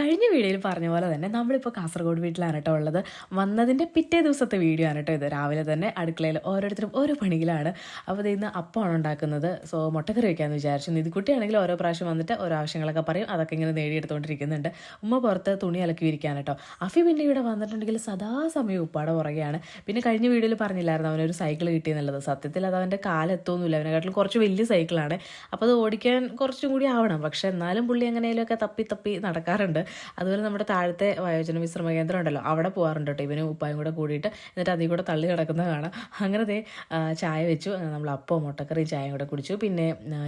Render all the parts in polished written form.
കഴിഞ്ഞ വീഡിയോയിൽ പറഞ്ഞ പോലെ തന്നെ നമ്മളിപ്പോൾ കാസർഗോഡ് വീട്ടിലാണ് കേട്ടോ ഉള്ളത്. വന്നതിൻ്റെ പിറ്റേ ദിവസത്തെ വീഡിയോ ആണ് കേട്ടോ ഇത്. രാവിലെ തന്നെ അടുക്കളയിൽ ഓരോരുത്തരും ഓരോ പണിയിലാണ്. അപ്പോൾ ഇന്ന് അപ്പമാണ് ഉണ്ടാക്കുന്നത്. സോ മുട്ടക്കറി വയ്ക്കാമെന്ന് വിചാരിച്ചു. നിധിക്കുട്ടിയാണെങ്കിൽ ഓരോ പ്രാവശ്യം വന്നിട്ട് ഓരോ ആവശ്യങ്ങളൊക്കെ പറയും. അതൊക്കെ ഇങ്ങനെ നേടിയെടുത്തുകൊണ്ടിരിക്കുന്നുണ്ട്. ഉമ്മ പുറത്ത് തുണി അലക്കി ഇരിക്കാൻ കേട്ടോ. അഫി പിന്നെ ഇവിടെ വന്നിട്ടുണ്ടെങ്കിൽ സദാസമയം ഉപ്പാടെ പുറകെയാണ്. പിന്നെ കഴിഞ്ഞ വീഡിയോയിൽ പറഞ്ഞില്ലായിരുന്നു അവനൊരു സൈക്കിൾ കിട്ടിയെന്നുള്ളത്. സത്യത്തിൽ അത് അവൻ്റെ കാലെത്തൊന്നുമില്ല. അവനെക്കാട്ടിലും കുറച്ച് വലിയ സൈക്കിളാണ്. അപ്പോൾ അത് ഓടിക്കാൻ കുറച്ചും കൂടി ആവണം. പക്ഷെ എന്നാലും പുള്ളി എങ്ങനെയൊക്കെ തപ്പി തപ്പി നടക്കാറുണ്ട്. അതുപോലെ നമ്മുടെ താഴത്തെ വയോജന വിശ്രമ കേന്ദ്രം ഉണ്ടല്ലോ, അവിടെ പോകാറുണ്ട് കേട്ടോ ഇവനും ഉപ്പായും കൂടെ കൂടിയിട്ട്. എന്നിട്ട് അതിൽ കൂടെ തള്ളി കിടക്കുന്നത് കാണാം. അങ്ങനത്തെ ചായ വെച്ചു. നമ്മൾ അപ്പവും മുട്ടക്കറി ചായയും കൂടെ കുടിച്ചു. പിന്നെ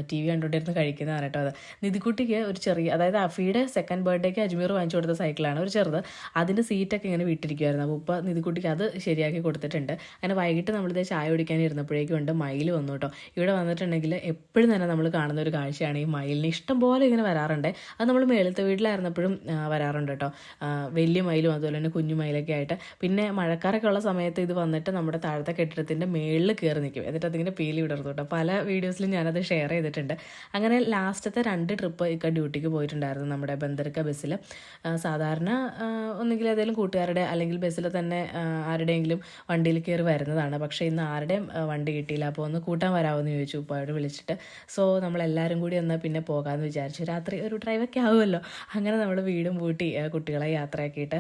TV കണ്ടുകൊണ്ടിരുന്ന് കഴിക്കുന്നതാണ് കേട്ടോ അത്. നിധിക്കുട്ടിക്ക് ഒരു ചെറിയ, അതായത് അഫിയുടെ സെക്കൻഡ് ബർത്ത്ഡേക്ക് അജ്മീർ വാങ്ങിച്ചു കൊടുത്ത സൈക്കിളാണ്, ഒരു ചെറുത്. അതിൻ്റെ സീറ്റൊക്കെ ഇങ്ങനെ വിട്ടിരിക്കുമായിരുന്നു. അപ്പോൾ ഉപ്പ നിധിക്കുട്ടിക്ക് അത് ശരിയാക്കി കൊടുത്തിട്ടുണ്ട്. അങ്ങനെ വൈകിട്ട് നമ്മളിത് ചായ കുടിക്കാൻ ഇരുന്നപ്പോഴേക്കും ഉണ്ട് മയിൽ വന്നു കേട്ടോ. ഇവിടെ വന്നിട്ടുണ്ടെങ്കിൽ എപ്പോഴും തന്നെ നമ്മൾ കാണുന്ന ഒരു കാഴ്ചയാണ് ഈ മയിലിന് ഇഷ്ടം പോലെ ഇങ്ങനെ വരാറുണ്ട്. അത് നമ്മൾ മേളത്തെ വീട്ടിലായിരുന്നപ്പോഴും വരാറുണ്ട് കേട്ടോ. വലിയ മയിലും അതുപോലെ തന്നെ കുഞ്ഞു മയിലൊക്കെ ആയിട്ട്. പിന്നെ മഴക്കാരൊക്കെ ഉള്ള സമയത്ത് ഇത് വന്നിട്ട് നമ്മുടെ താഴത്തെ കെട്ടിടത്തിൻ്റെ മേളിൽ കയറി നിൽക്കും. എന്നിട്ട് അതിങ്ങനെ പീലി വിടർന്നു കേട്ടോ. പല വീഡിയോസിലും ഞാനത് ഷെയർ ചെയ്തിട്ടുണ്ട്. അങ്ങനെ ലാസ്റ്റത്തെ 2 ട്രിപ്പ് ഇക്ക ഡ്യൂട്ടിക്ക് പോയിട്ടുണ്ടായിരുന്നു നമ്മുടെ ബന്ദർക്ക ബസ്സിൽ. സാധാരണ ഒന്നുകിൽ ഏതെങ്കിലും കൂട്ടുകാരുടെ അല്ലെങ്കിൽ ബസ്സിൽ തന്നെ ആരുടെയെങ്കിലും വണ്ടിയിൽ കയറി വരുന്നതാണ്. പക്ഷേ ഇന്ന് ആരുടെയും വണ്ടി കിട്ടിയില്ല. അപ്പോൾ ഒന്ന് കൂട്ടാൻ വരാമെന്ന് ചോദിച്ചു ഉപ്പായോട് വിളിച്ചിട്ട്. സോ നമ്മളെല്ലാവരും കൂടി എന്നാൽ പിന്നെ പോകാമെന്ന് വിചാരിച്ചു. രാത്രി ഒരു ഡ്രൈവൊക്കെ ആവുമല്ലോ. അങ്ങനെ നമ്മൾ വീടും പൂട്ടി കുട്ടികളെ യാത്രയാക്കിയിട്ട്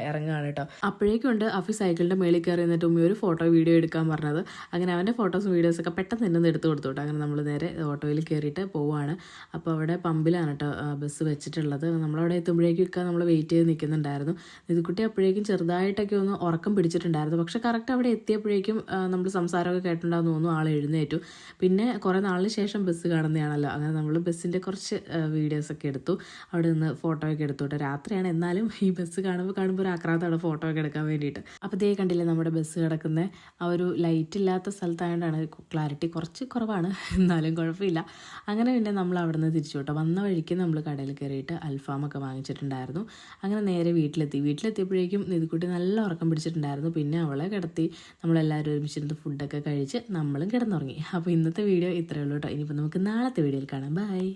ഇറങ്ങുകയാണ് കേട്ടോ. അപ്പോഴേക്കുണ്ട് അഫി സൈക്കിളിൻ്റെ മേളിൽ കയറി എന്നിട്ട് ഉമ്മ ഒരു ഫോട്ടോ വീഡിയോ എടുക്കാൻ പറഞ്ഞത്. അങ്ങനെ അവൻ്റെ ഫോട്ടോസും വീഡിയോസൊക്കെ പെട്ടെന്ന് തന്നെ എടുത്ത് കൊടുത്തു കേട്ടോ. അങ്ങനെ നമ്മൾ നേരെ ഓട്ടോയിൽ കയറിയിട്ട് പോവുകയാണ്. അപ്പോൾ അവിടെ പമ്പിലാണ് കേട്ടോ ബസ് വെച്ചിട്ടുള്ളത്. നമ്മളവിടെ എത്തുമ്പോഴേക്കൊക്കെ നമ്മൾ വെയിറ്റ് ചെയ്ത് നിൽക്കുന്നുണ്ടായിരുന്നു. നിധിക്കുട്ടി അപ്പോഴേക്കും ചെറുതായിട്ടൊക്കെ ഒന്ന് ഉറക്കം പിടിച്ചിട്ടുണ്ടായിരുന്നു. പക്ഷേ കറക്റ്റ് അവിടെ എത്തിയപ്പോഴേക്കും നമ്മൾ സംസാരമൊക്കെ കേട്ടിട്ടുണ്ടാകുന്ന തോന്നുന്നു ആൾ എഴുന്നേറ്റു. പിന്നെ കുറേ നാളിന് ശേഷം ബസ് കാണുന്നതാണല്ലോ. അങ്ങനെ നമ്മൾ ബസ്സിൻ്റെ കുറച്ച് വീഡിയോസൊക്കെ എടുത്തു. അവിടെ നിന്ന് ഫോട്ടോയൊക്കെ എടുത്തു കേട്ടോ. രാത്രിയാണ്, എന്നാലും ഈ ബസ് കാണുമ്പോൾ ഒരു ആക്രാന്തമാണ് ഫോട്ടോ ഒക്കെ എടുക്കാൻ വേണ്ടിയിട്ട്. അപ്പോൾ ദേ കണ്ടില്ലേ നമ്മുടെ ബസ് കിടക്കുന്ന ആ ഒരു ലൈറ്റ് ഇല്ലാത്ത സ്ഥലത്തായതുകൊണ്ടാണ് ക്ലാരിറ്റി കുറച്ച് കുറവാണ്, എന്നാലും കുഴപ്പമില്ല. അങ്ങനെ പിന്നെ നമ്മൾ അവിടെ നിന്ന് തിരിച്ചു കേട്ടോ. വന്ന വഴിക്ക് നമ്മൾ കടയിൽ കയറിയിട്ട് അൽഫാമൊക്കെ വാങ്ങിച്ചിട്ടുണ്ടായിരുന്നു. അങ്ങനെ നേരെ വീട്ടിലെത്തിയപ്പോഴേക്കും നിധിക്കുട്ടി നല്ല ഉറക്കം പിടിച്ചിട്ടുണ്ടായിരുന്നു. പിന്നെ അവളെ കിടത്തി നമ്മളെല്ലാവരും ഒരുമിച്ചിരുന്ന് ഫുഡൊക്കെ കഴിച്ച് നമ്മളും കിടന്നുറങ്ങി. അപ്പോൾ ഇന്നത്തെ വീഡിയോ ഇത്രയേ ഉള്ളൂ കേട്ടോ. ഇനിയിപ്പോൾ നമുക്ക് നാളത്തെ വീഡിയോയിൽ കാണാം. ബൈ.